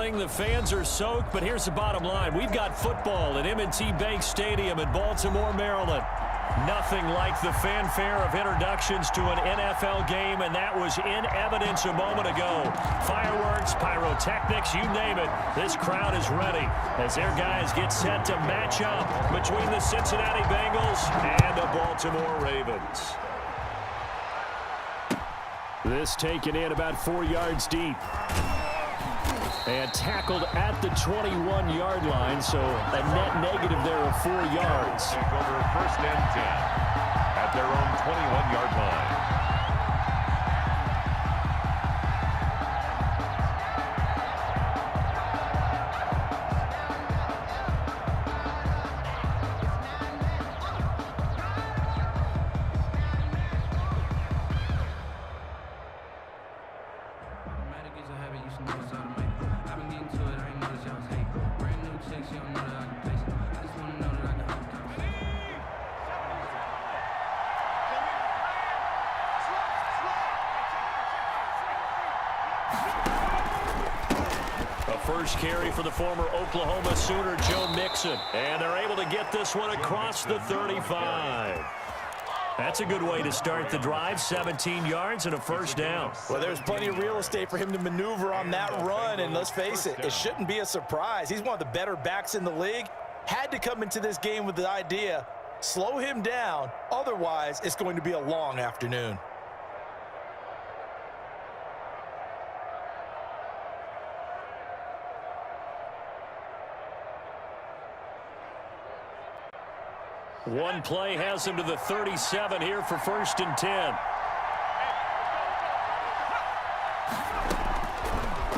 thrilling. The fans are soaked, but here's the bottom line. We've got football at M&T Bank Stadium in Baltimore, Maryland. Nothing like the fanfare of introductions to an NFL game, and that was in evidence a moment ago. Fireworks, pyrotechnics, you name it. This crowd is ready as their guys get set to match up between the Cincinnati Bengals and the Baltimore Ravens. This taken in about 4 yards deep. And tackled at the 21-yard line, so a net negative there of 4 yards. Over 1st and 10 at their own 21-yard line. First carry for the former Oklahoma Sooner, Joe Mixon. And they're able to get this one across the 35. That's a good way to start the drive. 17 yards and a first down. Well, there's plenty of real estate for him to maneuver on that run. And let's face it, it shouldn't be a surprise. He's one of the better backs in the league. Had to come into this game with the idea, slow him down. Otherwise, it's going to be a long afternoon. One play has him to the 37 here for 1st and 10.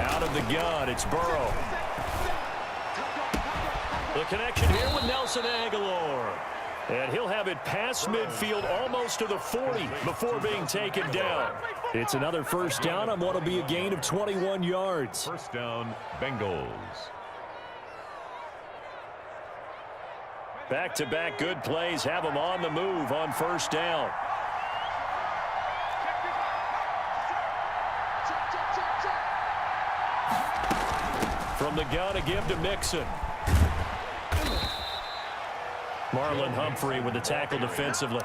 Out of the gun, it's Burrow. The connection here with Nelson Aguilar. And he'll have it past midfield almost to the 40 before being taken down. It's another first down on what will be a gain of 21 yards. First down, Bengals. Back-to-back good plays have them on the move on first down. From the gun, a give to Mixon. Marlon Humphrey with the tackle defensively.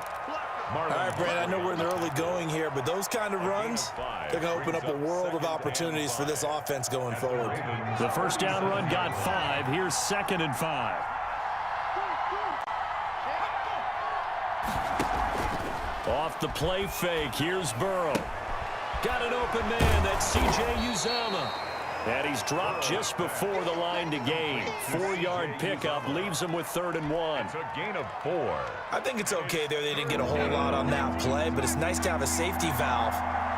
All right, Brad, I know we're in the early going here, but those kind of runs, they're going to open up a world of opportunities for this offense going forward. The first down run got 5. Here's 2nd and 5. Off the play fake, here's Burrow. Got an open man, that's C.J. Uzomah. And he's dropped just before the line to gain. 4-yard pickup leaves him with 3rd and 1. It's a gain of 4. I think it's okay there. They didn't get a whole lot on that play, but it's nice to have a safety valve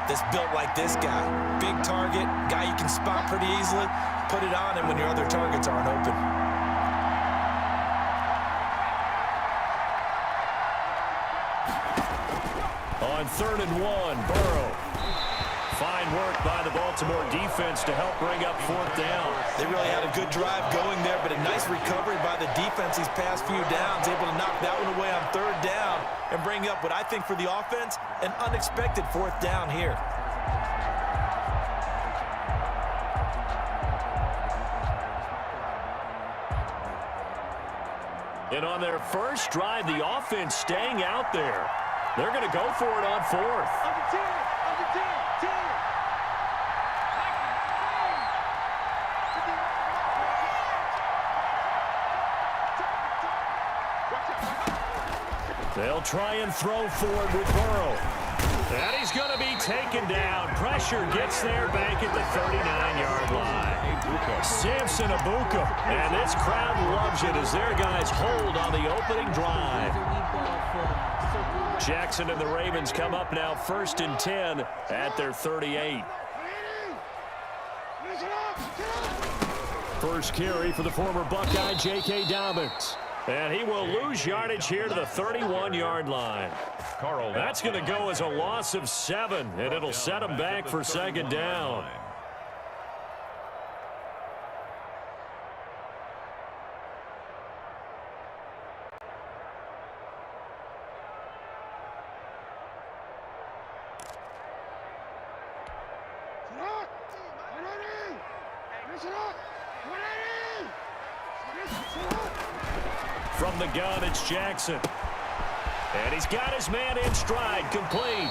that's built like this guy. Big target, guy you can spot pretty easily. Put it on him when your other targets aren't open. On 3rd and 1, Burrow. Fine work by the Baltimore defense to help bring up 4th down. They really had a good drive going there, but a nice recovery by the defense these past few downs, able to knock that one away on 3rd down and bring up what I think for the offense, an unexpected 4th down here. And on their first drive, the offense staying out there. They're going to go for it on 4th. They'll try and throw forward with Burrow. And he's going to be taken down. Pressure gets there back at the 39-yard line. Samson Abuka. And this crowd loves it as their guys hold on the opening drive. Jackson and the Ravens come up now 1st and 10 at their 38. First carry for the former Buckeye, J.K. Dobbins. And he will lose yardage here to the 31-yard line. That's going to go as a loss of 7, and it'll set him back for 2nd down. From the gun, it's Jackson. And he's got his man in stride, complete.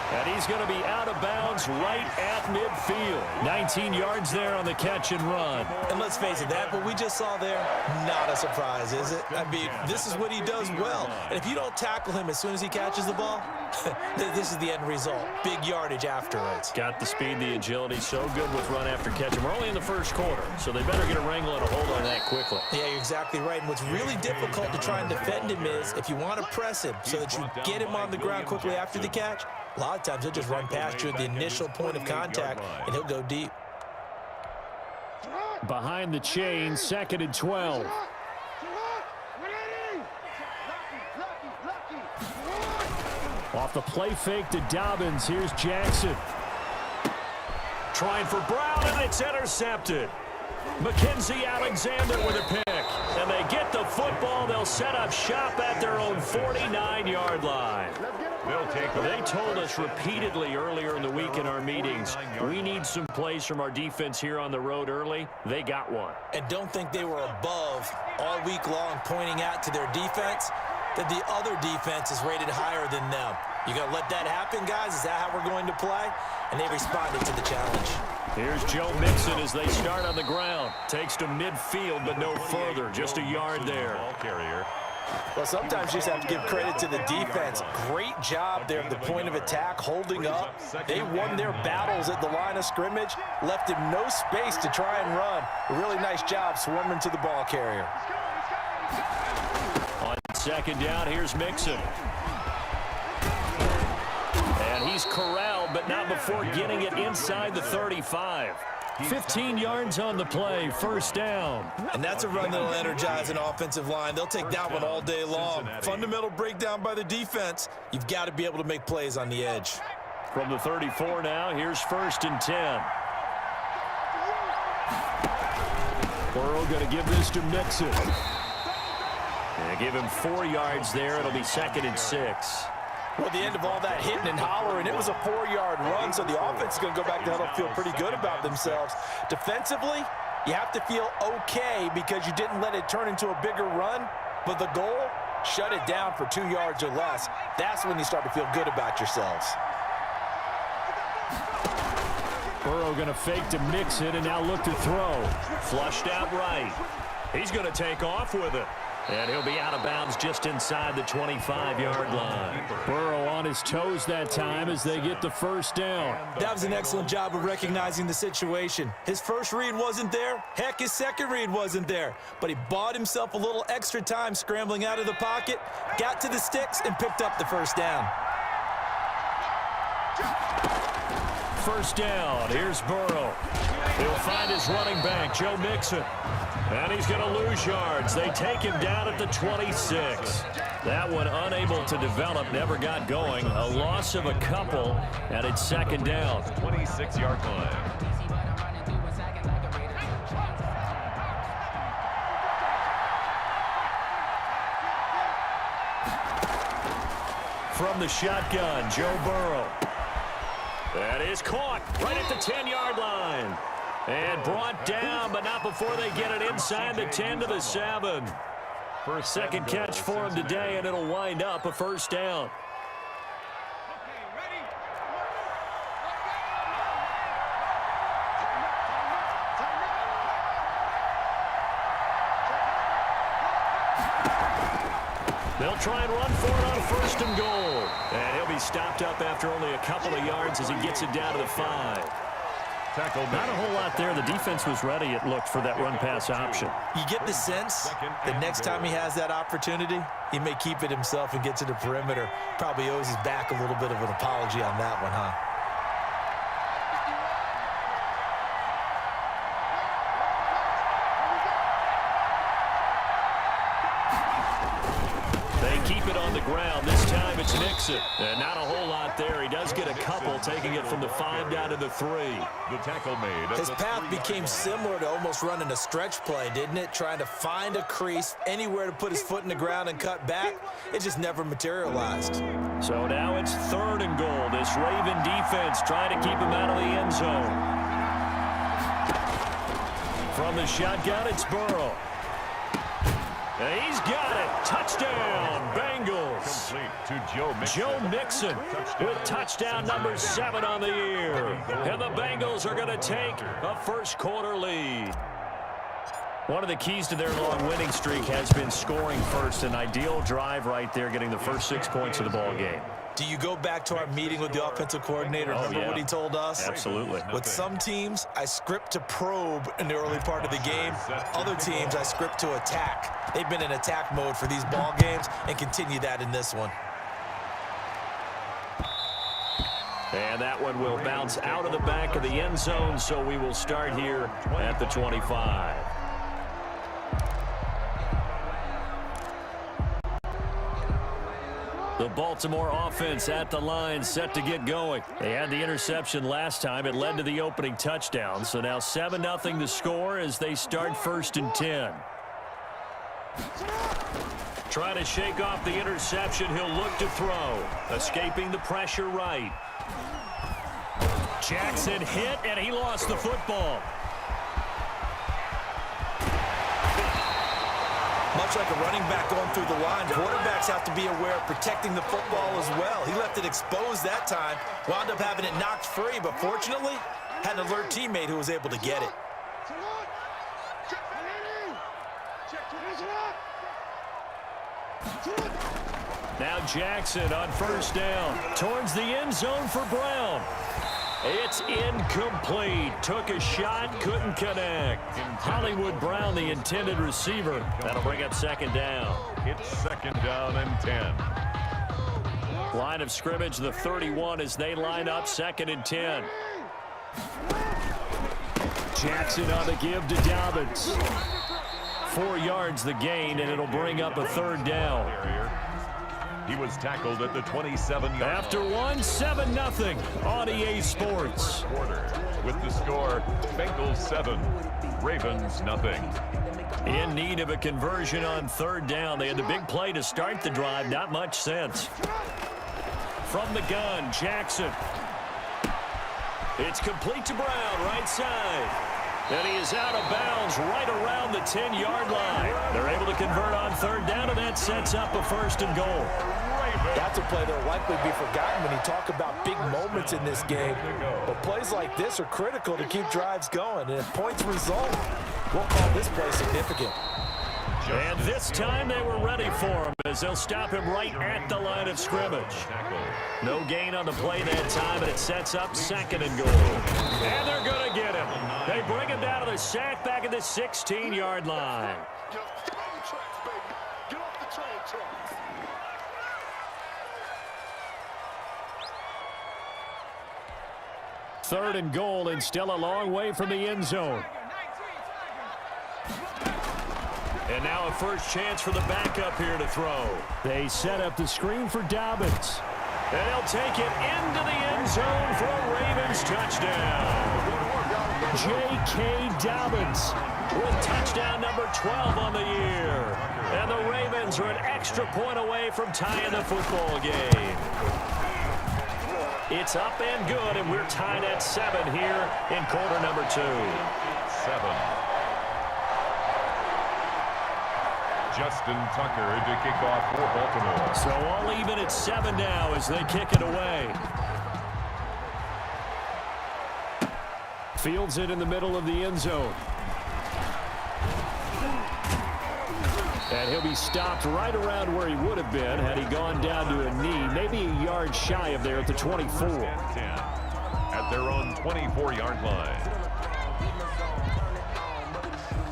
And he's going to be out of bounds right at midfield. 19 yards there on the catch and run. And let's face it, that what we just saw there, not a surprise, is it? I mean, this is what he does well. And if you don't tackle him as soon as he catches the ball, this is the end result. Big yardage afterwards. Got the speed, the agility, so good with run after catch. And we're only in the first quarter, so they better get a wrangle and a hold on that quickly. Yeah, you're exactly right. And what's really difficult to try and defend him is if you want to press him so that you get him on the ground quickly after the catch, a lot of times he'll just run past you at the initial point of contact, and he'll go deep. Behind the chain, 2nd and 12. Off the play fake to Dobbins, here's Jackson. Trying for Brown, and it's intercepted. Mackenzie Alexander with a pick. And they get the football. They'll set up shop at their own 49-yard line. They told us repeatedly earlier in the week in our meetings, we need some plays from our defense here on the road early. They got one. And don't think they were above all week long pointing out to their defense that the other defense is rated higher than them. You got to let that happen, guys? Is that how we're going to play? And they responded to the challenge. Here's Joe Mixon as they start on the ground. Takes to midfield, but no further. Just a yard there. Well, sometimes you just have to give credit to the defense. Great job there at the point of attack, holding up. They won their battles at the line of scrimmage, left him no space to try and run. A really nice job swarming to the ball carrier. On 2nd down, here's Mixon. And he's corralled, but not before getting it inside the 35. 15 yards on the play, 1st down. And that's a run that'll energize an offensive line. They'll take that one all day long. Fundamental breakdown by the defense. You've got to be able to make plays on the edge. From the 34 now, here's 1st and 10. Burrow going to give this to Mixon. And give him 4 yards there. It'll be 2nd and 6. Well, at the end of all that hitting and hollering, it was a 4-yard run, so the offense is going to go back to huddle, feel pretty good about themselves. Defensively, you have to feel okay because you didn't let it turn into a bigger run, but the goal, shut it down for 2 yards or less. That's when you start to feel good about yourselves. Burrow going to fake to Mixon and now look to throw. Flushed out right. He's going to take off with it. And he'll be out of bounds just inside the 25-yard line. Burrow on his toes that time as they get the 1st down. That was an excellent job of recognizing the situation. His first read wasn't there. Heck, his second read wasn't there. But he bought himself a little extra time scrambling out of the pocket, got to the sticks, and picked up the 1st down. 1st down. Here's Burrow. He'll find his running back, Joe Mixon. And he's going to lose yards. They take him down at the 26. That one unable to develop, never got going. A loss of a couple, and it's 2nd down. 26-yard line. From the shotgun, Joe Burrow. That is caught right at the 10-yard line. And brought down, but not before they get it inside the 10 to the 7. For a 2nd catch for him today, and it'll wind up a 1st down. They'll try and run for it on 1st and goal. And he'll be stopped up after only a couple of yards as he gets it down to the 5. Not a whole lot there. The defense was ready, it looked, for that run-pass option. You get the sense that next time he has that opportunity, he may keep it himself and get to the perimeter. Probably owes his back a little bit of an apology on that one, huh? Keep it on the ground. This time it's Mixon. And not a whole lot there. He does get a couple, taking it from the 5 down to the 3. The tackle made. His path became similar to almost running a stretch play, didn't it? Trying to find a crease, anywhere to put his foot in the ground and cut back. It just never materialized. So now it's 3rd and goal. This Raven defense trying to keep him out of the end zone. From the shotgun, it's Burrow. And he's got it. Touchdown, Bengals. Complete to Joe Mixon. Joe Mixon with touchdown number 7 on the year. And the Bengals are going to take a first-quarter lead. One of the keys to their long winning streak has been scoring first. An ideal drive right there, getting the first 6 points of the ball game. Do you go back to our meeting with the offensive coordinator? Remember what he told us? Absolutely. With some teams, I script to probe in the early part of the game. Other teams, I script to attack. They've been in attack mode for these ball games and continue that in this one. And that one will bounce out of the back of the end zone, so we will start here at the 25. The Baltimore offense at the line, set to get going. They had the interception last time. It led to the opening touchdown. So now 7-0 to score as they start 1st and 10. Trying to shake off the interception. He'll look to throw. Escaping the pressure right. Jackson hit, and he lost the football. Much like a running back going through the line, quarterbacks have to be aware of protecting the football as well. He left it exposed that time, wound up having it knocked free, but fortunately, had an alert teammate who was able to get it. Now Jackson on 1st down, towards the end zone for Brown. It's incomplete. Took a shot, couldn't connect. Hollywood Brown, the intended receiver. That'll bring up 2nd down. It's 2nd down and 10. Line of scrimmage, the 31 as they line up 2nd and 10. Jackson on the give to Dobbins. 4 yards the gain, and it'll bring up a 3rd down. He was tackled at the 27-yard line. After 7-0 on EA Sports. With the score, Bengals 7, Ravens 0. In need of a conversion on 3rd down. They had the big play to start the drive. Not much sense. From the gun, Jackson. It's complete to Brown, right side. And he is out of bounds right around the 10-yard line. They're able to convert on 3rd down, and that sets up a 1st and goal. That's a play that will likely be forgotten when you talk about big moments in this game. But plays like this are critical to keep drives going. And if points result, we'll call this play significant. And this time they were ready for him as they'll stop him right at the line of scrimmage. No gain on the play that time, and it sets up 2nd and goal. And they're going to get him. They bring him down to the sack back at the 16-yard line. Get off the train tracks, baby. Get off the train tracks. Third and goal, and still a long way from the end zone. And now a first chance for the backup here to throw. They set up the screen for Dobbins. And he'll take it into the end zone for a Ravens touchdown. J.K. Dobbins with touchdown number 12 on the year. And the Ravens are an extra point away from tying the football game. It's up and good, and we're tied at 7 here in quarter number 2. 7. Justin Tucker to kick off for Baltimore. So all even at 7 now as they kick it away. Fields it in the middle of the end zone. And he'll be stopped right around where he would have been had he gone down to a knee, maybe a yard shy of there at the 24. At their own 24-yard line.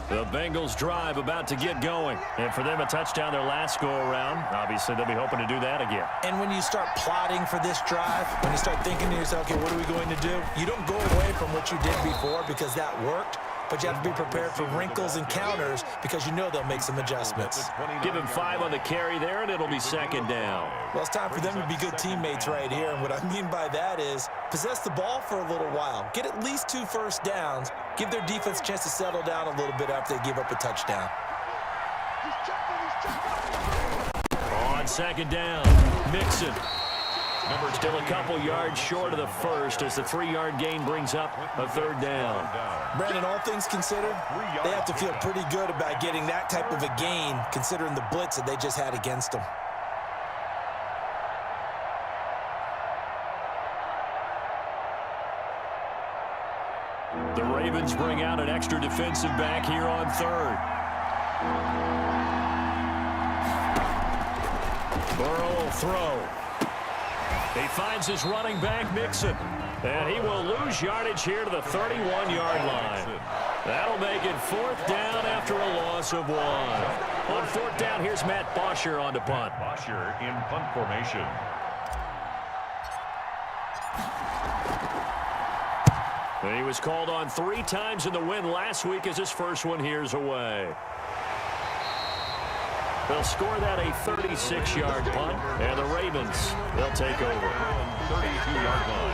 The Bengals drive about to get going. And for them, a touchdown their last go-around. Obviously, they'll be hoping to do that again. And when you start plotting for this drive, when you start thinking to yourself, okay, what are we going to do? You don't go away from what you did before because that worked. But you have to be prepared for wrinkles and counters because you know they'll make some adjustments. Give him 5 on the carry there, and it'll be 2nd down. Well, it's time for them to be good teammates right here. And what I mean by that is possess the ball for a little while. Get at least 2 first downs. Give their defense a chance to settle down a little bit after they give up a touchdown. On 2nd down, Mixon. Still a couple yards short of the first as the 3-yard gain brings up a 3rd down. Brandon, all things considered, they have to feel pretty good about getting that type of a gain considering the blitz that they just had against them. The Ravens bring out an extra defensive back here on 3rd. Burrow will throw. He finds his running back, Mixon. And he will lose yardage here to the 31-yard line. That'll make it 4th down after a loss of 1. On 4th down, here's Matt Bosher on to punt. Bosher in punt formation. And he was called on 3 times in the win last week as his first one here's away. They'll score that a 36-yard punt, and the Ravens, they'll take over. 32-yard line.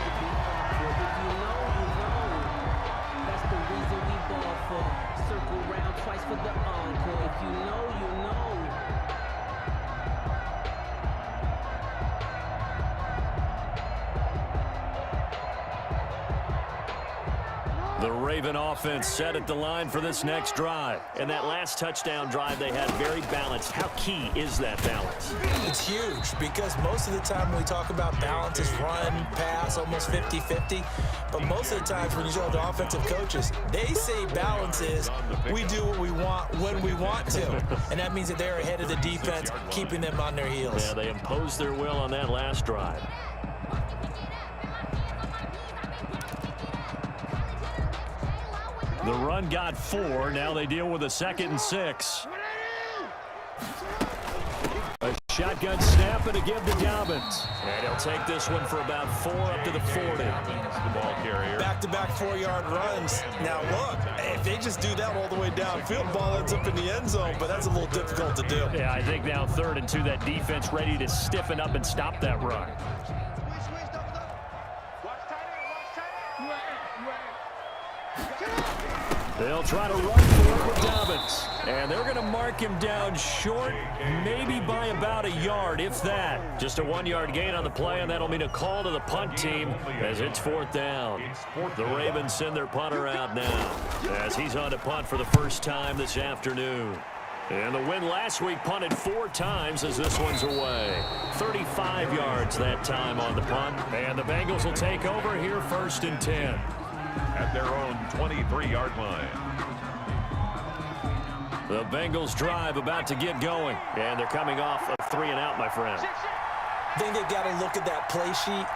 That's the reason we ball for. Circle round twice for the encore. If you know, you know. The Raven offense set at the line for this next drive. And that last touchdown drive they had very balanced. How key is that balance? It's huge because most of the time when we talk about balance is run, pass, almost 50-50. But most of the times when you talk to offensive coaches, they say balance is we do what we want when we want to. And that means that they're ahead of the defense, keeping them on their heels. Yeah, they imposed their will on that last drive. The run got 4. Now they deal with a 2nd and 6. A shotgun snap and a give to Dobbins. And he'll take this one for about 4 up to the 40. The ball carrier. Back-to-back 4-yard runs. Now, look, if they just do that all the way downfield, ball ends up in the end zone, but that's a little difficult to do. Yeah, I think now 3rd and 2, that defense ready to stiffen up and stop that run. They'll try to run for it with Dobbins. And they're going to mark him down short, maybe by about a yard, if that. Just a 1-yard gain on the play, and that'll mean a call to the punt team as it's 4th down. The Ravens send their punter out now as he's on to punt for the first time this afternoon. And the win last week punted 4 times as this one's away. 35 yards that time on the punt. And the Bengals will take over here 1st and 10. At their own 23-yard line. The Bengals drive about to get going. And they're coming off of 3 and out, my friend. I think they've got to look at that play sheet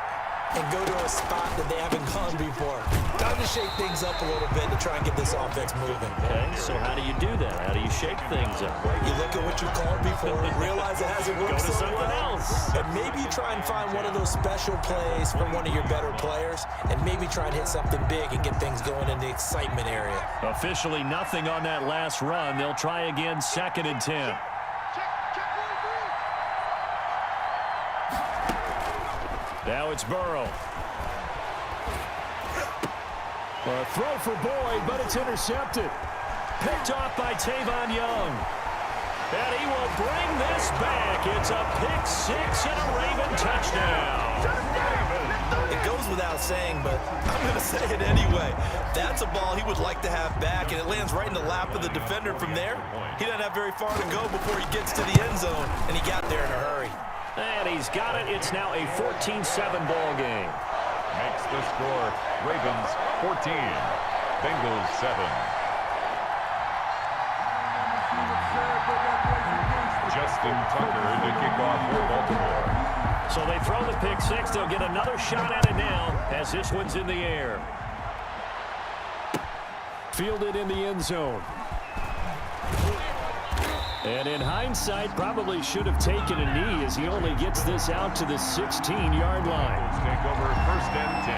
and go to a spot that they haven't gone before. Time to shake things up a little bit to try and get this offense moving. Okay, so how do you do that? How do you shake things up? You look at what you called before, realize it hasn't worked Go to so someone well, else. and maybe you try and find one of those special plays from one of your better players, and maybe try and hit something big and get things going in the excitement area. Officially nothing on that last run. They'll try again 2nd and 10. Now it's Burrow. A throw for Boyd, but it's intercepted. Picked off by Tavon Young. And he will bring this back. It's a pick 6 and a Raven touchdown. It goes without saying, but I'm going to say it anyway. That's a ball he would like to have back, and it lands right in the lap of the defender from there. He doesn't have very far to go before he gets to the end zone, and he got there in a hurry. And he's got it. It's now a 14-7 ball game. Makes the score Ravens 14, Bengals 7. Justin Tucker to kick off for Baltimore. So they throw the pick 6. They'll get another shot at it now as this one's in the air. Fielded in the end zone. And in hindsight, probably should have taken a knee as he only gets this out to the 16-yard line. Take over 1st and 10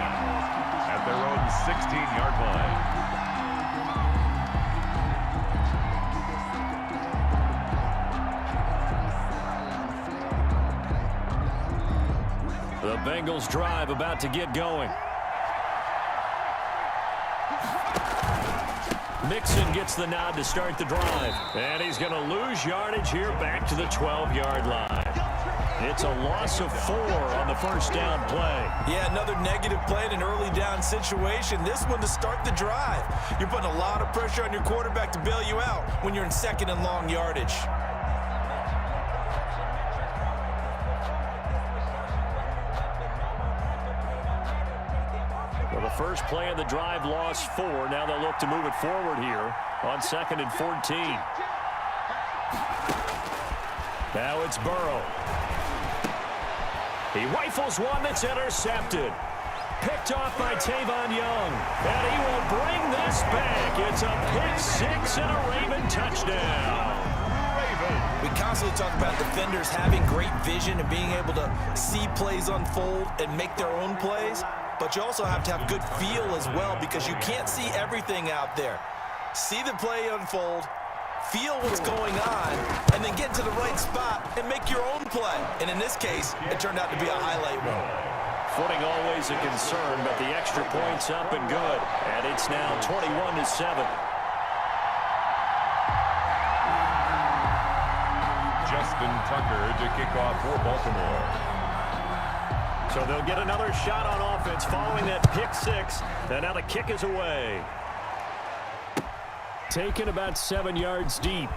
at their own 16-yard line. The Bengals drive about to get going. Mixon gets the nod to start the drive. And he's going to lose yardage here back to the 12-yard line. It's a loss of 4 on the first down play. Yeah, another negative play in an early down situation. This one to start the drive. You're putting a lot of pressure on your quarterback to bail you out when you're in second and long yardage. Well, the first play of the drive lost 4. Now they'll look to move it forward here on 2nd and 14. Now it's Burrow. He rifles one that's intercepted. Picked off by Tavon Young. And he will bring this back. It's a pick 6 and a Raven touchdown. We constantly talk about defenders having great vision and being able to see plays unfold and make their own plays. But you also have to have good feel as well because you can't see everything out there. See the play unfold, feel what's going on, and then get to the right spot and make your own play. And in this case, it turned out to be a highlight one. Footing always a concern, but the extra point's up and good. And it's now 21-7. Justin Tucker to kick off for Baltimore. So they'll get another shot on offense following that pick 6. And now the kick is away. Taken about 7 yards deep.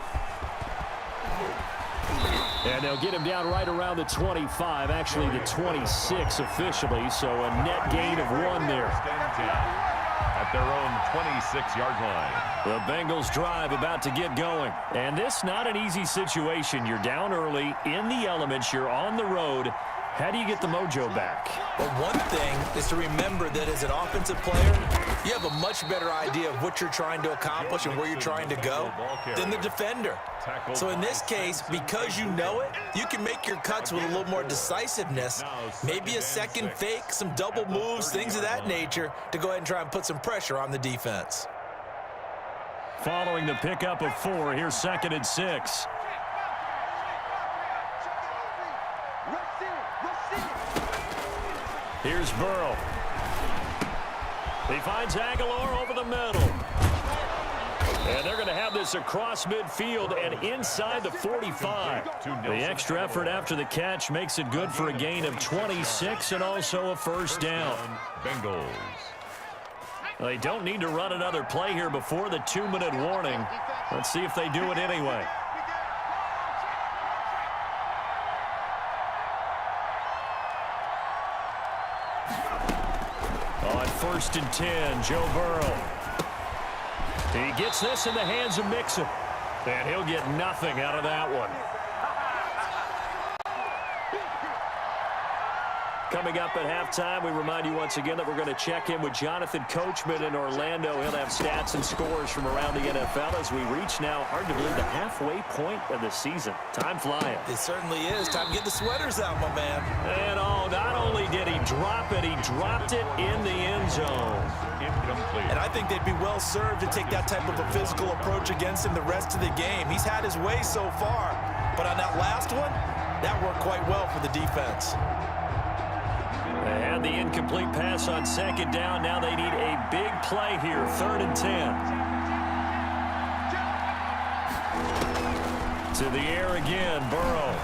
And they'll get him down right around the 25, actually the 26 officially, so a net gain of 1 there. At their own 26-yard line. The Bengals drive about to get going. And this not an easy situation. You're down early, in the elements, you're on the road. How do you get the mojo back? Well, one thing is to remember that as an offensive player, you have a much better idea of what you're trying to accomplish and where you're trying to go than the defender. So in this case, because you know it, you can make your cuts with a little more decisiveness, maybe a second fake, some double moves, things of that nature, to go ahead and try and put some pressure on the defense. Following the pickup of 4, here's 2nd and 6. Here's Burrow. He finds Aguilar over the middle. And they're going to have this across midfield and inside the 45. The extra effort after the catch makes it good for a gain of 26 and also a first down. Bengals. They don't need to run another play here before the 2-minute warning. Let's see if they do it anyway. On 1st and 10, Joe Burrow. He gets this in the hands of Mixon. And he'll get nothing out of that one. Coming up at halftime, we remind you once again that we're going to check in with Jonathan Coachman in Orlando. He'll have stats and scores from around the NFL as we reach now, hard to believe, the halfway point of the season. Time flying. It certainly is. Time to get the sweaters out, my man. And not only did he drop it, he dropped it in the end zone. Incomplete. And I think they'd be well served to take that type of a physical approach against him the rest of the game. He's had his way so far, but on that last one, that worked quite well for the defense. They had the incomplete pass on 2nd down. Now they need a big play here, 3rd and 10. To the air again, Burrow.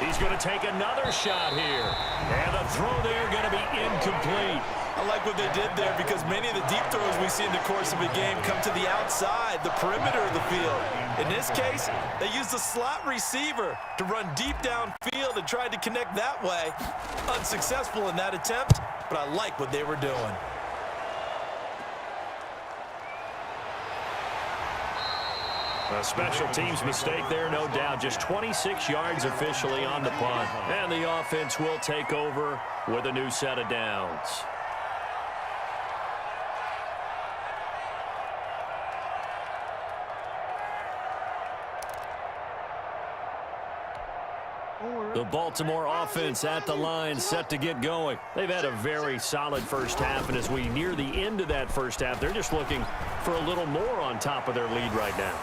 He's going to take another shot here. And the throw there going to be incomplete. I like what they did there because many of the deep throws we see in the course of a game come to the outside, the perimeter of the field. In this case, they used the slot receiver to run deep downfield and tried to connect that way. Unsuccessful in that attempt, but I like what they were doing. A special teams mistake there, no doubt. Just 26 yards officially on the punt. And the offense will take over with a new set of downs. The Baltimore offense at the line, set to get going. They've had a very solid first half, and as we near the end of that first half, they're just looking for a little more on top of their lead right now.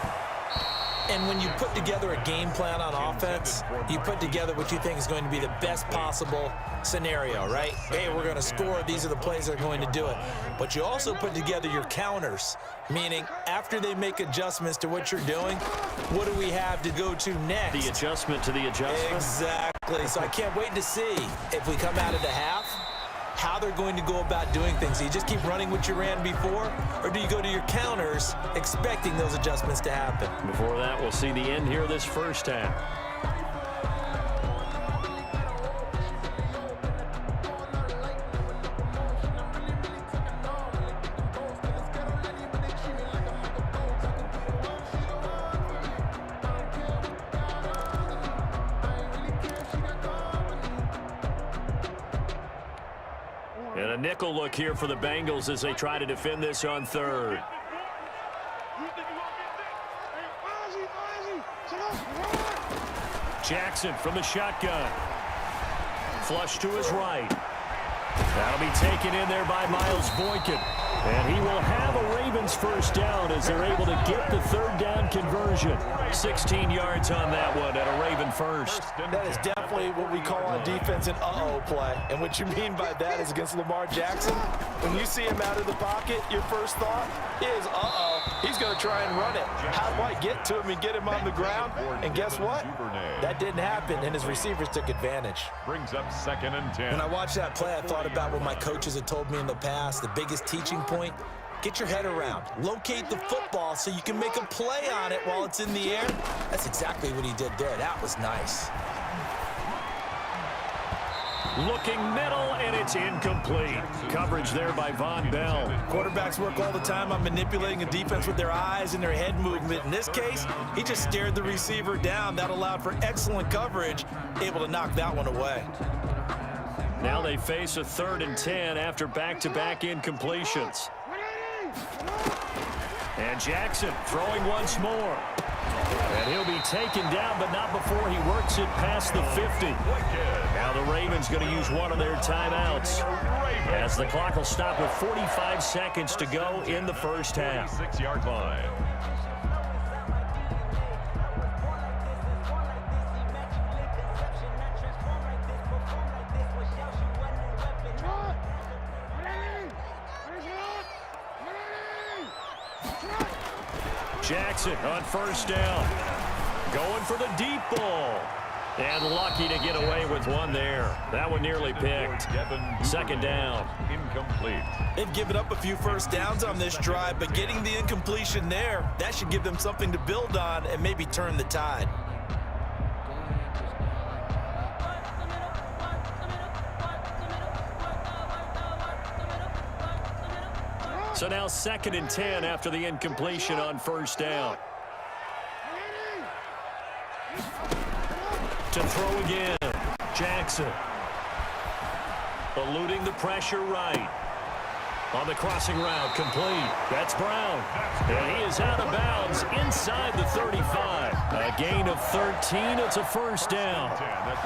And when you put together a game plan on offense, you put together what you think is going to be the best possible scenario, right? Hey, we're going to score. These are the plays that are going to do it. But you also put together your counters, meaning after they make adjustments to what you're doing, what do we have to go to next? The adjustment to the adjustment. Exactly. So I can't wait to see if we come out of the half, how they're going to go about doing things. Do you just keep running what you ran before, or do you go to your counters expecting those adjustments to happen? Before that, we'll see the end here this first half. And a nickel look here for the Bengals as they try to defend this on third. Jackson from the shotgun. Flush to his right. That'll be taken in there by Miles Boykin. And he will have a Ravens first down as they're able to get the third down conversion. 16 yards on that one at a Raven first. That is definitely what we call on defense an uh-oh play. And what you mean by that is against Lamar Jackson, when you see him out of the pocket, your first thought is, uh-oh, he's going to try and run it. How do I get to him and get him on the ground? And guess what? That didn't happen, and his receivers took advantage. Brings up 2nd and 10. When I watched that play, I thought about what my coaches had told me in the past. The biggest teaching point, get your head around. Locate the football so you can make a play on it while it's in the air. That's exactly what he did there. That was nice. Looking middle, and it's incomplete. Coverage there by Von Bell. Quarterbacks work all the time on manipulating a defense with their eyes and their head movement. In this case, he just stared the receiver down. That allowed for excellent coverage, able to knock that one away. Now they face a 3rd and 10 after back-to-back incompletions. And Jackson throwing once more. And he'll be taken down, but not before he works it past the 50. Now the Ravens going to use one of their timeouts as the clock will stop with 45 seconds to go in the first half. 6-yard line. Jackson on first down. Going for the deep ball. And lucky to get away with one there. That one nearly picked. 2nd down. Incomplete. They've given up a few first downs on this drive, but getting the incompletion there, that should give them something to build on and maybe turn the tide. So now 2nd and 10 after the incompletion on first down. To throw again, Jackson. Eluding the pressure right. On the crossing route, complete. That's Brown. And he is out of bounds inside the 35. A gain of 13. It's a first down.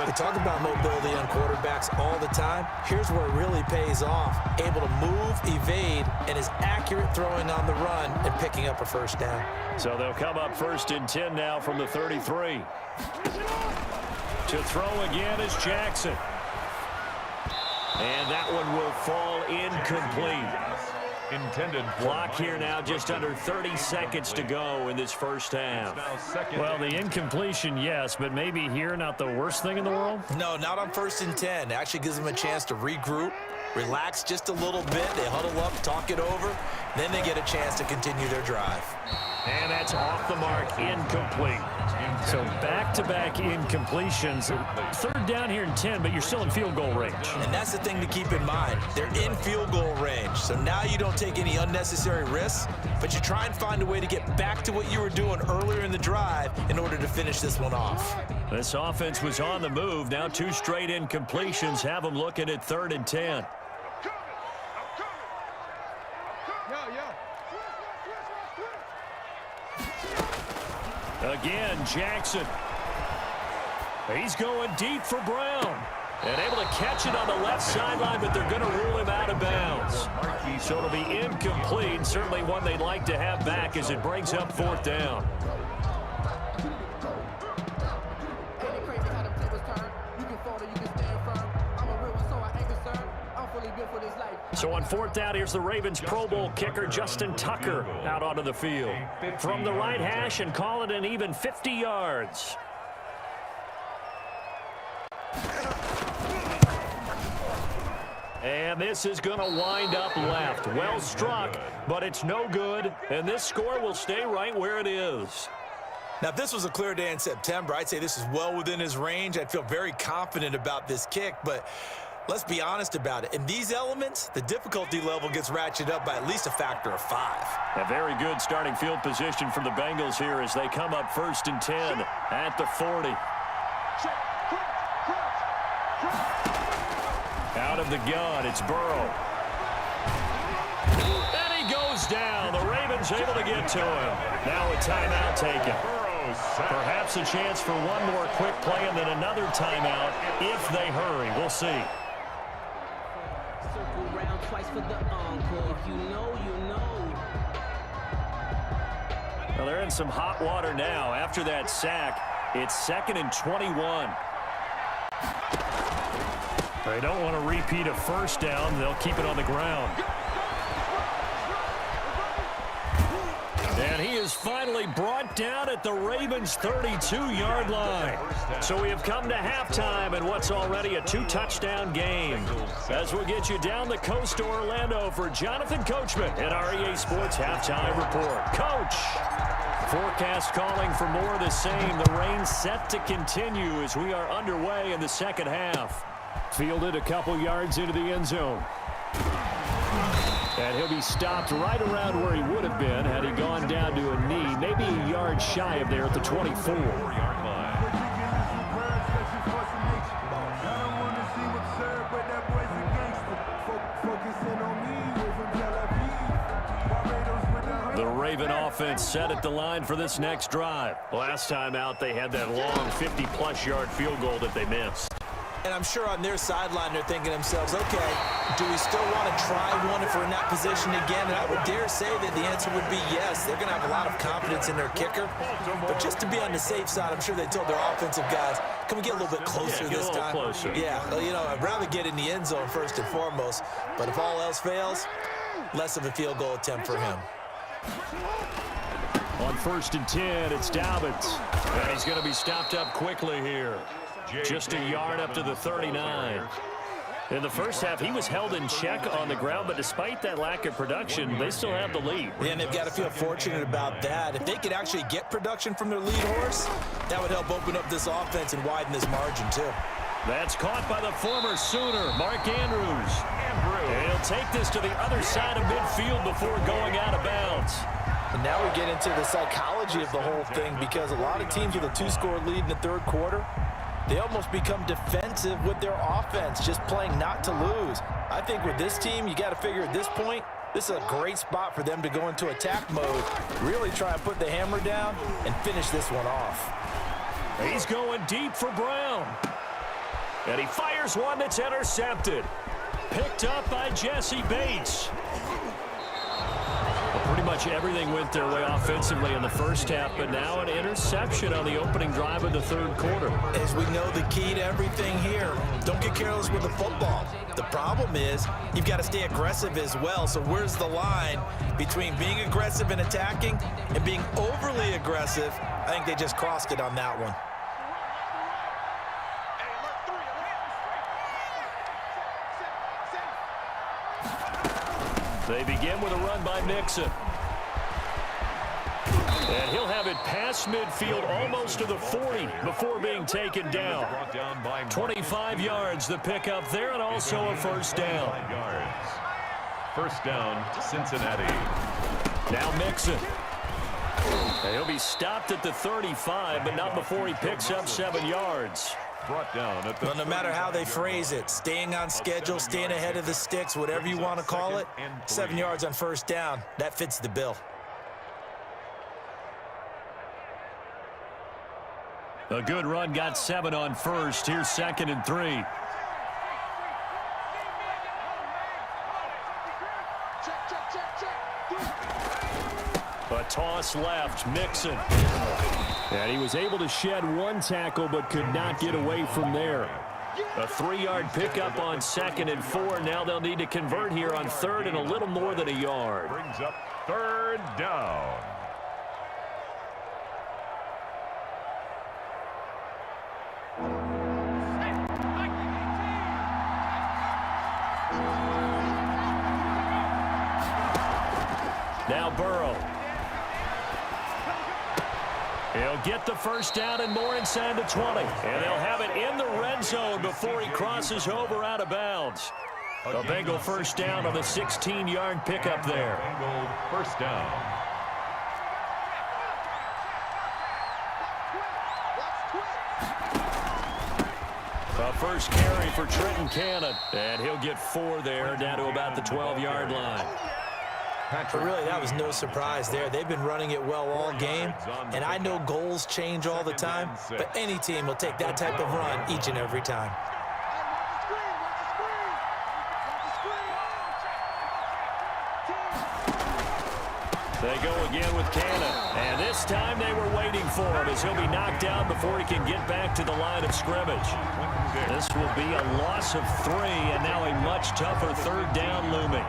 We talk about mobility on quarterbacks all the time. Here's where it really pays off. Able to move, evade, and is accurate throwing on the run and picking up a first down. So they'll come up 1st and 10 now from the 33. To throw again is Jackson. And that one will fall incomplete. Intended clock here now, just under 30 seconds to go in this first half. Well, the incompletion, yes, but maybe here not the worst thing in the world? No, not on 1st and 10. It actually gives them a chance to regroup, relax just a little bit. They huddle up, talk it over. Then they get a chance to continue their drive. And that's off the mark, incomplete. So back-to-back incompletions. 3rd down here and 10, but you're still in field goal range. And that's the thing to keep in mind. They're in field goal range. So now you don't take any unnecessary risks, but you try and find a way to get back to what you were doing earlier in the drive in order to finish this one off. This offense was on the move. Now 2 straight incompletions have them looking at 3rd and 10. Again, Jackson. He's going deep for Brown. And able to catch it on the left sideline, but they're going to rule him out of bounds. So it'll be incomplete. Certainly one they'd like to have back as it brings up 4th down. So on 4th down, here's the Ravens Pro Bowl kicker Justin Tucker out onto the field. From the right hash and call it an even 50 yards. And this is going to wind up left. Well struck, but it's no good. And this score will stay right where it is. Now, if this was a clear day in September, I'd say this is well within his range. I'd feel very confident about this kick, but let's be honest about it. In these elements, the difficulty level gets ratcheted up by at least a factor of 5. A very good starting field position for the Bengals here as they come up 1st and 10 at the 40. Out of the gun, it's Burrow. And he goes down. The Ravens able to get to him. Now a timeout taken. Perhaps a chance for one more quick play and then another timeout if they hurry. We'll see. Circle round twice for the encore. If you know, you know. Well, they're in some hot water now. After that sack, it's 2nd and 21. They don't want to repeat a first down. They'll keep it on the ground. And he is finally brought down at the Ravens' 32-yard line. So we have come to halftime in what's already a 2-touchdown game. As we'll get you down the coast to Orlando for Jonathan Coachman at our EA Sports Halftime Report. Coach! Forecast calling for more of the same. The rain set to continue as we are underway in the second half. Fielded a couple yards into the end zone. And he'll be stopped right around where he would have been had he gone down to a knee, maybe a yard shy of there at the 24-yard line. The Raven offense set at the line for this next drive. Last time out, they had that long 50-plus yard field goal that they missed. And I'm sure on their sideline they're thinking to themselves, okay, do we still want to try one if we're in that position again? And I would dare say that the answer would be yes. They're going to have a lot of confidence in their kicker. But just to be on the safe side, I'm sure they told their offensive guys, can we get a little bit closer this time? Closer. Yeah, well, you know, I'd rather get in the end zone first and foremost. But if all else fails, less of a field goal attempt for him. On 1st and 10, it's Dobbins. And he's going to be stopped up quickly here. Just a yard up to the 39. In the first half, he was held in check on the ground, but despite that lack of production, they still have the lead. Yeah, and they've got to feel fortunate about that. If they could actually get production from their lead horse, that would help open up this offense and widen this margin, too. That's caught by the former Sooner, Mark Andrews. And he'll take this to the other side of midfield before going out of bounds. And now we get into the psychology of the whole thing because a lot of teams with a 2-score lead in the third quarter, they almost become defensive with their offense, just playing not to lose. I think with this team, you got to figure at this point, this is a great spot for them to go into attack mode, really try and put the hammer down and finish this one off. He's going deep for Brown. And he fires one that's intercepted. Picked up by Jesse Bates. Pretty much everything went their way offensively in the first half, but now an interception on the opening drive of the third quarter. As we know, the key to everything here, don't get careless with the football. The problem is you've got to stay aggressive as well. So where's the line between being aggressive and attacking and being overly aggressive? I think they just crossed it on that one. They begin with a run by Mixon. And he'll have it past midfield almost to the 40 before being taken down. 25 yards the pickup there and also a first down. First down, Cincinnati. Now Mixon. And he'll be stopped at the 35, but not before he picks up 7 yards. Brought down at the well, no matter how they phrase it, staying on schedule, staying ahead of the sticks, whatever you want to call it, 7 yards on first down, that fits the bill. A good run got 7 on first. Here's 2nd and 3. A toss left, Mixon. And he was able to shed one tackle but could not get away from there. A 3-yard pickup on 2nd and 4. Now they'll need to convert here on 3rd and a little more than a yard. Brings up 3rd down. Now Burrow. He'll get the first down and more inside the 20. And they'll have it in the red zone before he crosses over out of bounds. A Bengal first down on the 16-yard pickup there. Bengal first down. A first carry for Trenton Cannon. And he'll get 4 there, down to about the 12-yard line. But really, that was no surprise there. They've been running it well all game, and I know goals change all the time, but any team will take that type of run each and every time. They go again with Cannon, and this time they were waiting for him as he'll be knocked down before he can get back to the line of scrimmage. This will be a loss of 3, and now a much tougher 3rd down looming.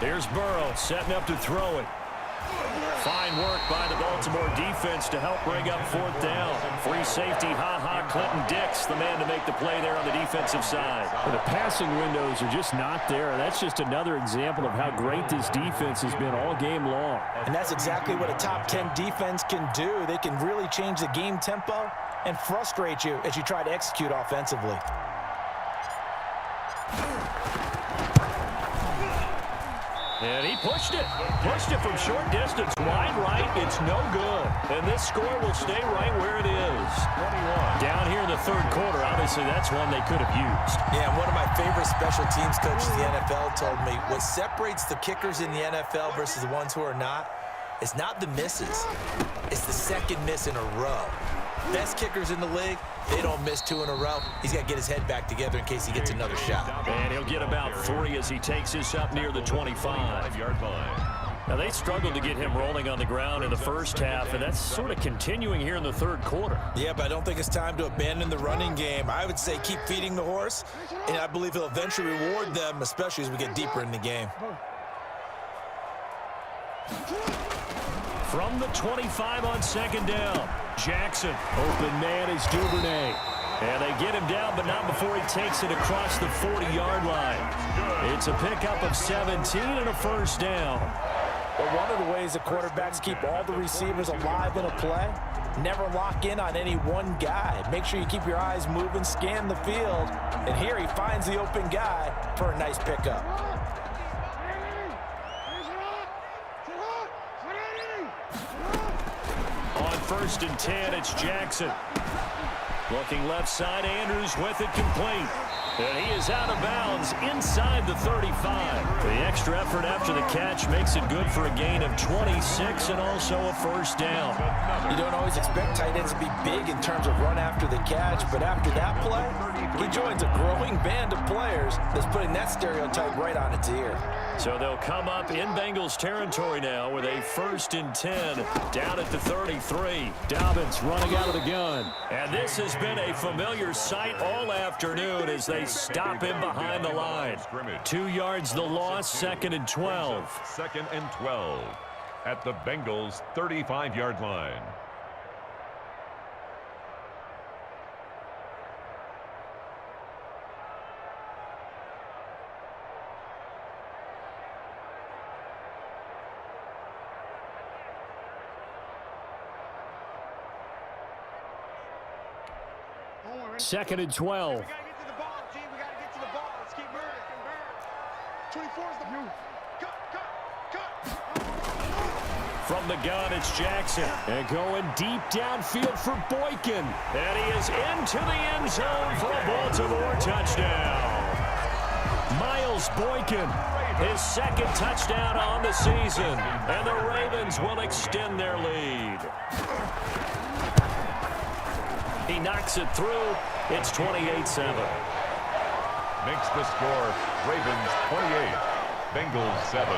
Here's Burrow setting up to throw it. Fine work by the Baltimore defense to help bring up 4th down. Free safety, Clinton Dix, the man to make the play there on the defensive side. The passing windows are just not there. That's just another example of how great this defense has been all game long. And that's exactly what a top 10 defense can do. They can really change the game tempo and frustrate you as you try to execute offensively. And he pushed it from short distance, wide right. It's no good. And this score will stay right where it is. 21. Down here in the 3rd quarter, obviously that's one they could have used. Yeah, and one of my favorite special teams coaches in the NFL told me what separates the kickers in the NFL versus the ones who are not is not the misses. It's the second miss in a row. Best kickers in the league, they don't miss 2 in a row. He's got to get his head back together in case he gets another shot. And he'll get about 3 as he takes this up near the 25-yard line. Now, they struggled to get him rolling on the ground in the first half, and that's sort of continuing here in the 3rd quarter. Yeah, but I don't think it's time to abandon the running game. I would say keep feeding the horse, and I believe he'll eventually reward them, especially as we get deeper in the game. From the 25 on 2nd down, Jackson. Open man is Duvernay. And they get him down, but not before he takes it across the 40-yard line. It's a pickup of 17 and a first down. But one of the ways the quarterbacks keep all the receivers alive in a play, never lock in on any one guy. Make sure you keep your eyes moving, scan the field. And here he finds the open guy for a nice pickup. On 1st and 10, it's Jackson. Looking left side, Andrews with it complete. And he is out of bounds inside the 35. The extra effort after the catch makes it good for a gain of 26 and also a first down. You don't always expect tight ends to be big in terms of run after the catch, but after that play, he joins a growing band of players that's putting that stereotype right on its ear. So they'll come up in Bengals territory now with a 1st and 10 down at the 33. Dobbins running out of the gun. And this has been a familiar sight all afternoon as they stop him behind the line. 2 yards the loss, 2nd and 12. 2nd and 12 at the Bengals 35-yard line. Second and 12. We gotta get to the ball, team. We gotta get to the ball. Let's keep moving. 24 is the move. Cut. From the gun, it's Jackson. And going deep downfield for Boykin. And he is into the end zone for a Baltimore touchdown. Miles Boykin, his second touchdown on the season, and the Ravens will extend their lead. He knocks it through. It's 28-7. Makes the score Ravens 28, Bengals 7.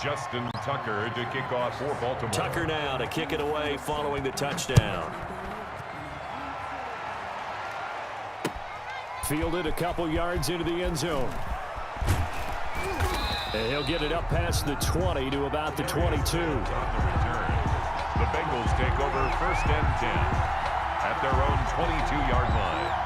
Justin Tucker to kick off for Baltimore. Tucker now to kick it away following the touchdown. Fielded a couple yards into the end zone. And he'll get it up past the 20 to about the 22. On the return, the Bengals take over 1st and 10 at their own 22-yard line.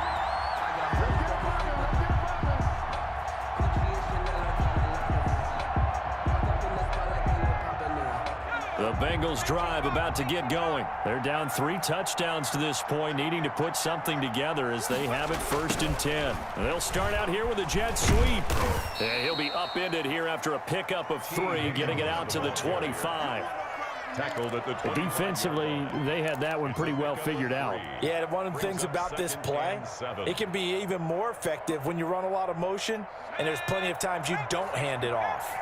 The Bengals drive about to get going. They're down 3 touchdowns to this point, needing to put something together as they have it 1st and 10. They'll start out here with a jet sweep. And he'll be upended here after a pickup of 3, getting it out to the 25. Tackled at the 20. Defensively, they had that one pretty well figured out. Yeah, one of the things about this play, it can be even more effective when you run a lot of motion, and there's plenty of times you don't hand it off.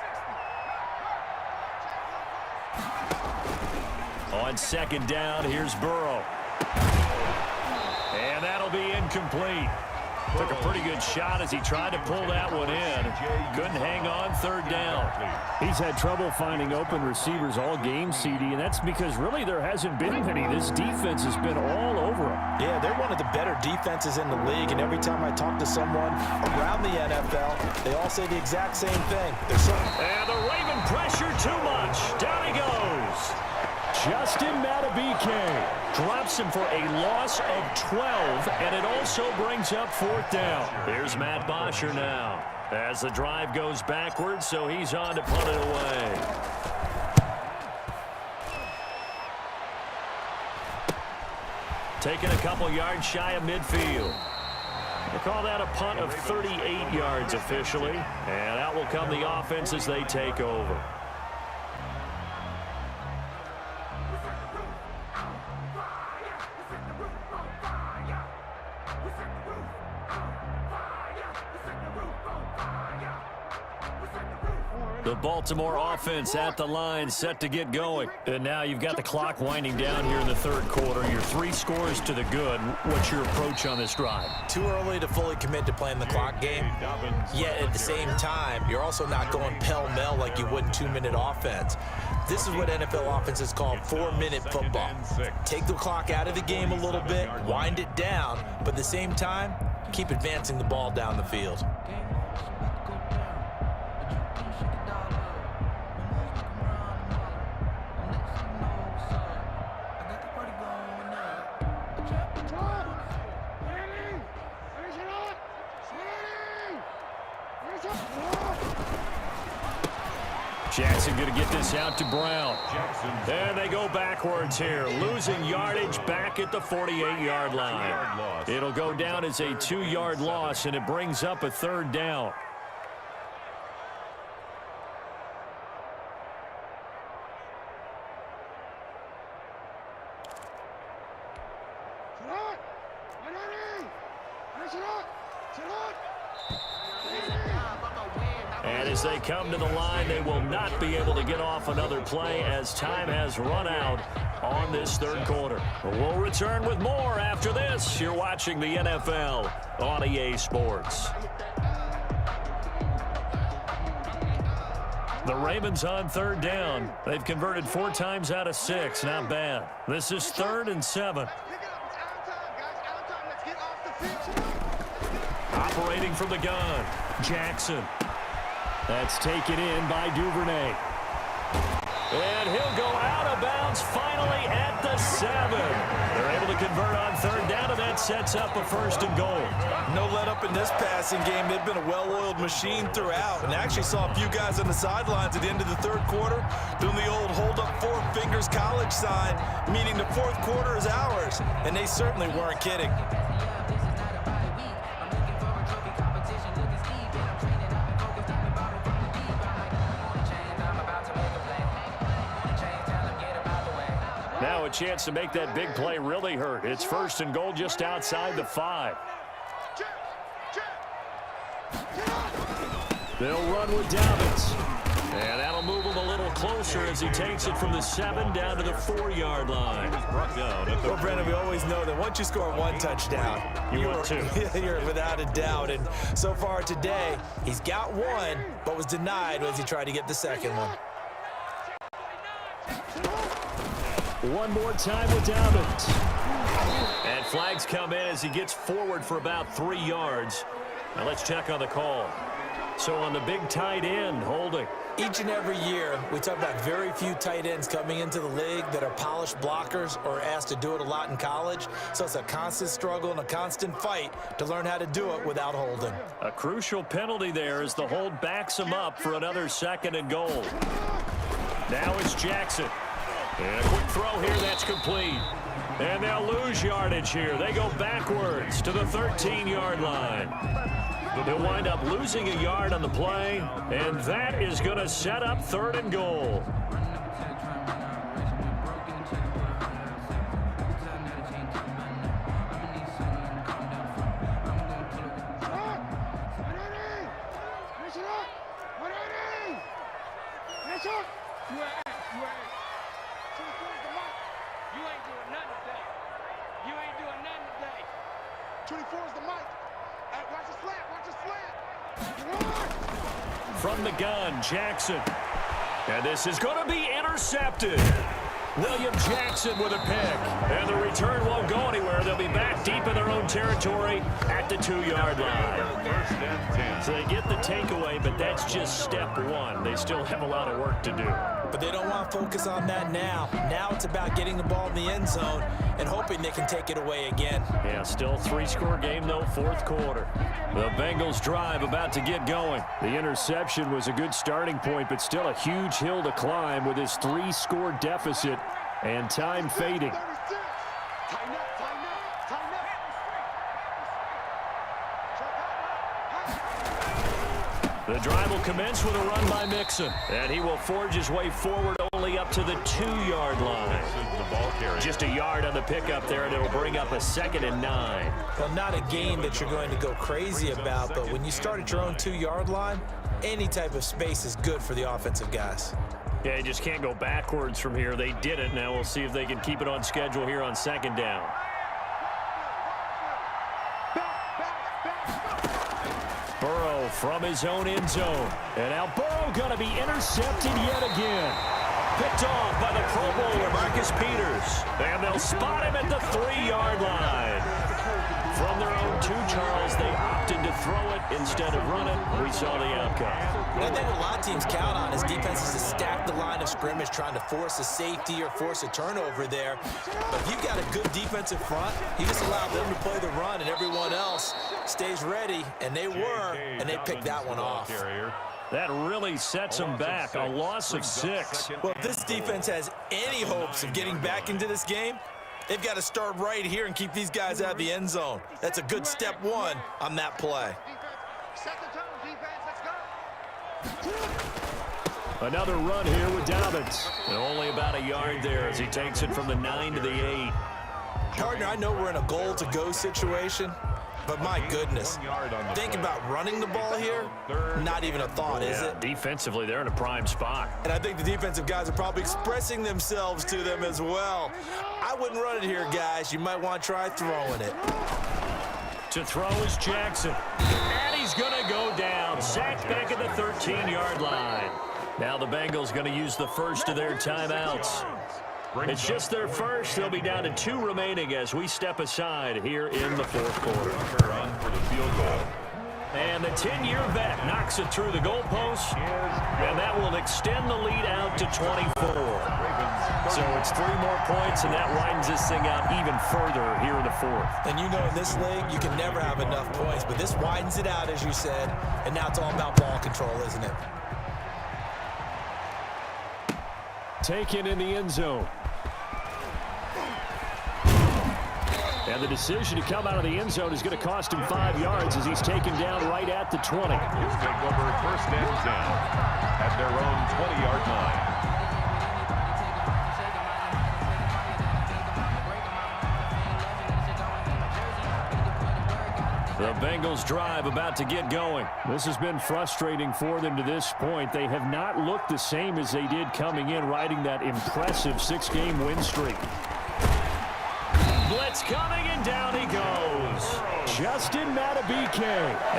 On 2nd down, here's Burrow. And that'll be incomplete. Took a pretty good shot as he tried to pull that one in. Couldn't hang on 3rd down. He's had trouble finding open receivers all game, CD, and that's because really there hasn't been many. This defense has been all over him. Yeah, they're one of the better defenses in the league, and every time I talk to someone around the NFL, they all say the exact same thing. And the Raven pressure too much. Down he goes. Justin Madubuike drops him for a loss of 12, and it also brings up 4th down. Here's Matt Bosher now as the drive goes backwards, so he's on to punt it away. Taking a couple yards shy of midfield. They call that a punt of 38 yards officially, and out will come the offense as they take over. The Baltimore offense at the line, set to get going. And now you've got the clock winding down here in the 3rd quarter. Your 3 scores to the good. What's your approach on this drive? Too early to fully commit to playing the clock game. Yet at the same time, you're also not going pell-mell like you would in 2-minute offense. This is what NFL offenses call 4-minute football. Take the clock out of the game a little bit, wind it down, but at the same time, keep advancing the ball down the field. Jackson going to get this out to Brown. And they go backwards here, losing yardage back at the 48-yard line. It'll go down as a 2-yard loss, and it brings up a 3rd down. And as they come to the line, they will not be able to get off another play as time has run out on this 3rd quarter. We'll return with more after this. You're watching the NFL on EA Sports. The Ravens on 3rd down. They've converted 4 times out of 6. Not bad. This is 3rd and 7. Operating from the gun, Jackson. That's taken in by Duvernay. And he'll go out of bounds finally at the 7. They're able to convert on 3rd down, and that sets up a 1st and goal. No let up in this passing game. They've been a well-oiled machine throughout, and I actually saw a few guys on the sidelines at the end of the 3rd quarter doing the old hold up 4 fingers college sign, meaning the 4th quarter is ours, and they certainly weren't kidding. Now a chance to make that big play really hurt. It's 1st and goal just outside the 5. They'll run with Dobbins. And that'll move him a little closer as he takes it from the 7 down to the 4-yard line. Well, Brendan, we always know that once you score one touchdown, want two. You're without a doubt. And so far today, he's got one, but was denied as he tried to get the second one. One more time with Dobbins. And flags come in as he gets forward for about 3 yards. Now let's check on the call. So on the big tight end, holding. Each and every year, we talk about very few tight ends coming into the league that are polished blockers or asked to do it a lot in college. So it's a constant struggle and a constant fight to learn how to do it without holding. A crucial penalty there as the hold backs him up for another 2nd and goal. Now it's Jackson. And a quick throw here, that's complete. And they'll lose yardage here. They go backwards to the 13-yard line. They'll wind up losing a yard on the play, and that is going to set up 3rd and goal. From the gun, Jackson. And this is going to be intercepted. William Jackson with a pick. And the return won't go anywhere. They'll be back deep in their own territory at the 2-yard line. 1st and 10. So they get the takeaway, but that's just step one. They still have a lot of work to do. But they don't want to focus on that now. Now it's about getting the ball in the end zone and hoping they can take it away again. Yeah, still 3-score game, though, 4th quarter. The Bengals drive about to get going. The interception was a good starting point, but still a huge hill to climb with his 3-score deficit and time fading. The drive will commence with a run by Mixon. And he will forge his way forward only up to the 2-yard line. Just a yard on the pickup there, and it'll bring up a 2nd and 9. Well, not a game that you're going to go crazy about, but when you start at your own 2-yard line, any type of space is good for the offensive guys. Yeah, you just can't go backwards from here. They did it. Now we'll see if they can keep it on schedule here on 2nd down. Burrow from his own end zone. And now Burrow going to be intercepted yet again. Picked off by the Pro Bowler, Marcus Peters. And they'll spot him at the 3-yard line. From their own 2, Charles, they opted to throw it instead of run it. We saw the outcome. And I think what a lot of teams count on is defenses to stack the line of scrimmage, trying to force a safety or force a turnover there. But if you've got a good defensive front, you just allow them to play the run and everyone else stays ready, and they were, and they picked that one off. That really sets them back. A loss of 6. Well, if this defense has any hopes of getting back into this game, they've got to start right here and keep these guys out of the end zone. That's a good step 1 on that play. Set the tone, defense. Let's go. Another run here with Dobbins. And only about a yard there as he takes it from the 9 to the 8. Partner, I know we're in a goal-to-go situation, but my goodness, think about running the ball here. Not even a thought, is it? Defensively, they're in a prime spot. And I think the defensive guys are probably expressing themselves to them as well. I wouldn't run it here, guys. You might want to try throwing it. To throw is Jackson. And he's going to go down. Sacked back at the 13-yard line. Now the Bengals going to use the first of their timeouts. It's just their first. They'll be down to 2 remaining as we step aside here in the 4th quarter. And the 10-year vet knocks it through the goalpost, and that will extend the lead out to 24. So it's 3 more points, and that widens this thing out even further here in the 4th. And you know in this league, you can never have enough points, but this widens it out, as you said, and now it's all about ball control, isn't it? Taken in the end zone. And the decision to come out of the end zone is going to cost him 5 yards as he's taken down right at the 20. He'll take over 1st and 10 at their own 20-yard line. The Bengals drive about to get going. This has been frustrating for them to this point. They have not looked the same as they did coming in, riding that impressive 6-game win streak. Blitz coming, and down he goes. Justin Madubuike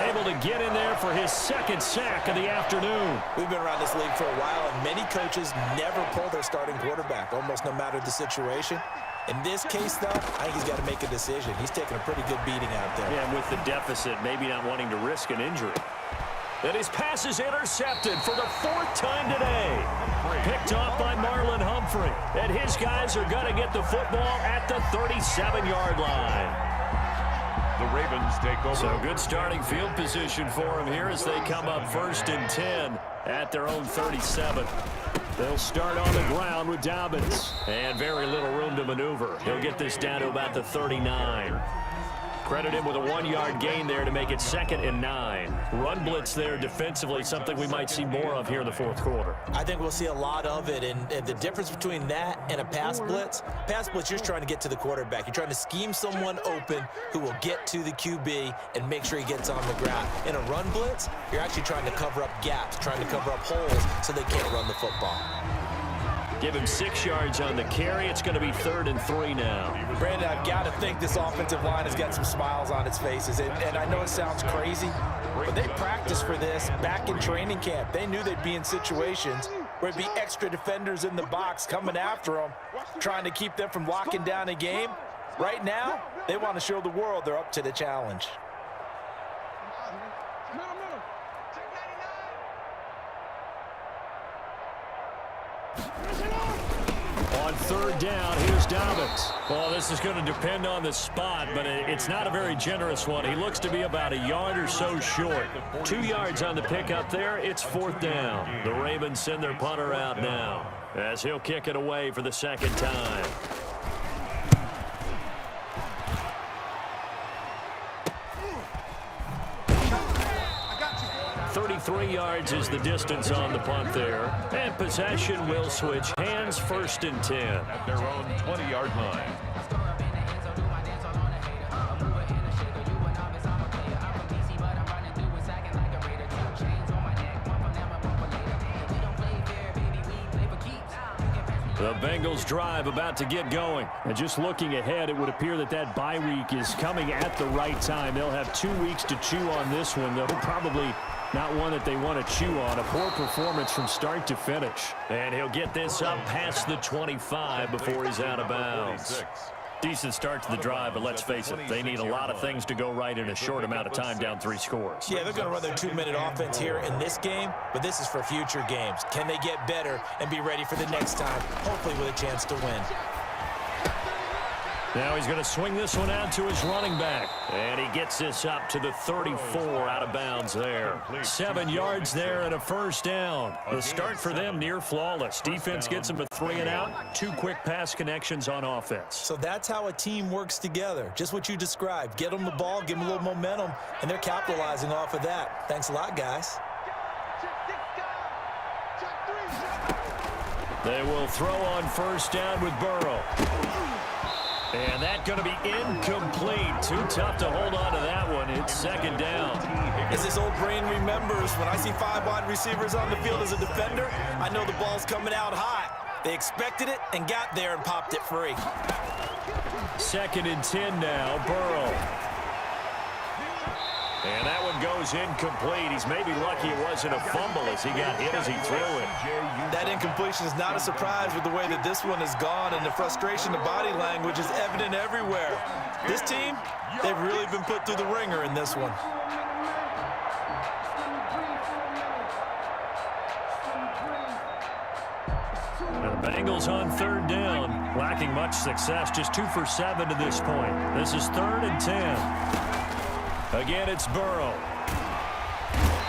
Able to get in there for his second sack of the afternoon. We've been around this league for a while, and many coaches never pull their starting quarterback, almost no matter the situation. In this case, though, I think he's got to make a decision. He's taking a pretty good beating out there. Yeah, and with the deficit, maybe not wanting to risk an injury. And his pass is intercepted for the 4th time today. Picked off by Marlon Humphrey. And his guys are going to get the football at the 37-yard line. The Ravens take over. So good starting field position for him here as they come up 1st and 10 at their own 37. They'll start on the ground with Dobbins. And very little room to maneuver. He'll get this down to about the 39. Credit him with a 1-yard gain there to make it 2nd and 9. Run blitz there defensively, something we might see more of here in the 4th quarter. I think we'll see a lot of it, and the difference between that and a pass blitz, you're just trying to get to the quarterback. You're trying to scheme someone open who will get to the QB and make sure he gets on the ground. In a run blitz, you're actually trying to cover up gaps, trying to cover up holes so they can't run the football. Give him 6 yards on the carry. It's going to be 3rd and 3 now. Brandon, I've got to think this offensive line has got some smiles on its faces. And I know it sounds crazy, but they practiced for this back in training camp. They knew they'd be in situations where it'd be extra defenders in the box coming after them, trying to keep them from locking down a game. Right now, they want to show the world they're up to the challenge. On 3rd down, here's Dobbins. Well, this is going to depend on the spot, but it's not a very generous one. He looks to be about a yard or so short. 2 yards on the pickup there. It's 4th down. The Ravens send their punter out now as he'll kick it away for the 2nd time. 33 yards is the distance on the punt there. And possession will switch hands, 1st and 10. At their own 20-yard line. The Bengals drive about to get going. And just looking ahead, it would appear that that bye week is coming at the right time. They'll have 2 weeks to chew on this one, though probably not one that they want to chew on. A poor performance from start to finish. And he'll get this up past the 25 before he's out of bounds. Decent start to the drive, but let's face it, they need a lot of things to go right in a short amount of time down 3 scores. Yeah, they're going to run their 2-minute offense here in this game, but this is for future games. Can they get better and be ready for the next time, hopefully with a chance to win? Now he's going to swing this one out to his running back. And he gets this up to the 34 out of bounds there. 7 yards there and a 1st down. The start for them near flawless. Defense gets them to 3 and out. 2 quick pass connections on offense. So that's how a team works together. Just what you described. Get them the ball, give them a little momentum, and they're capitalizing off of that. Thanks a lot, guys. They will throw on 1st down with Burrow. And that's going to be incomplete. Too tough to hold on to that one. It's 2nd down. As his old brain remembers, when I see 5 wide receivers on the field as a defender, I know the ball's coming out hot. They expected it and got there and popped it free. 2nd and 10 now, Burrow. And that one goes incomplete. He's maybe lucky it wasn't a fumble as he got hit as he threw it. That incompletion is not a surprise with the way that this one has gone, and the frustration, the body language is evident everywhere. This team, they've really been put through the ringer in this one. The Bengals on 3rd down, lacking much success, just 2 for 7 to this point. This is 3rd and 10. Again, it's Burrow.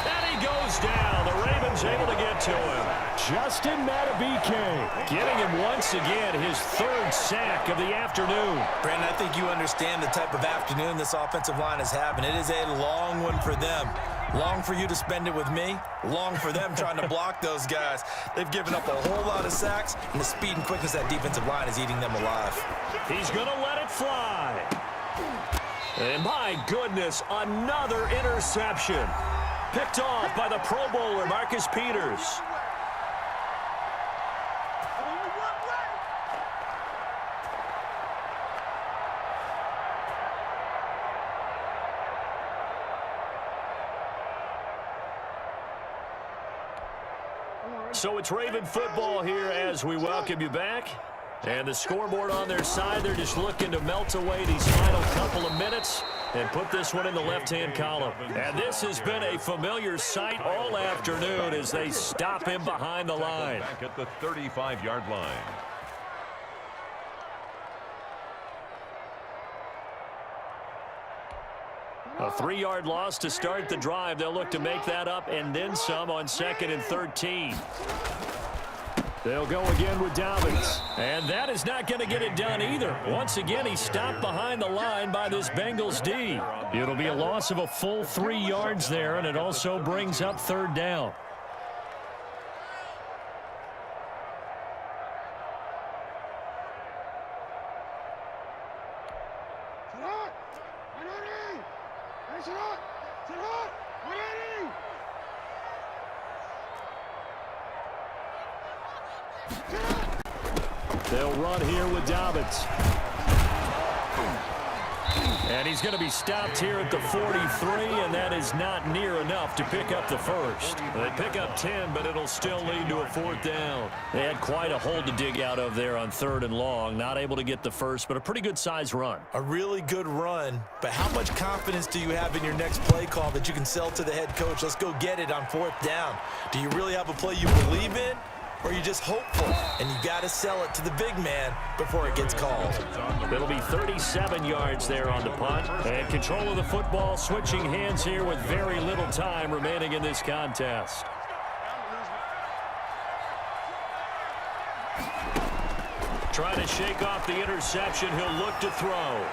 And he goes down. The Ravens able to get to him. Justin Madubuike Getting him once again, his 3rd sack of the afternoon. Brandon, I think you understand the type of afternoon this offensive line is having. It is a long one for them. Long for you to spend it with me. Long for them trying to block those guys. They've given up a whole lot of sacks, and the speed and quickness of that defensive line is eating them alive. He's going to let it fly. And my goodness, another interception. Picked off by the Pro Bowler, Marcus Peters. So it's Raven football here as we welcome you back. And the scoreboard on their side, they're just looking to melt away these final couple of minutes and put this one in the left-hand column. And this has been a familiar sight all afternoon as they stop him behind the line. Back at the 35-yard line. A 3-yard loss to start the drive. They'll look to make that up and then some on 2nd and 13. They'll go again with Dobbins. And that is not going to get it done either. Once again, he stopped behind the line by this Bengals D. It'll be a loss of a full 3 yards there, and it also brings up 3rd down. They'll run here with Dobbins. And he's going to be stopped here at the 43, and that is not near enough to pick up the first. They pick up 10, but it'll still lead to a 4th down. They had quite a hole to dig out of there on 3rd and long. Not able to get the first, but a pretty good-sized run. A really good run, but how much confidence do you have in your next play call that you can sell to the head coach? Let's go get it on 4th down. Do you really have a play you believe in? Or are you just hopeful, and you got to sell it to the big man before it gets called? It'll be 37 yards there on the punt. And control of the football, switching hands here with very little time remaining in this contest. Trying to shake off the interception. He'll look to throw.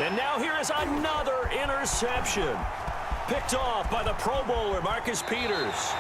And now here is another interception. Picked off by the Pro Bowler, Marcus Peters.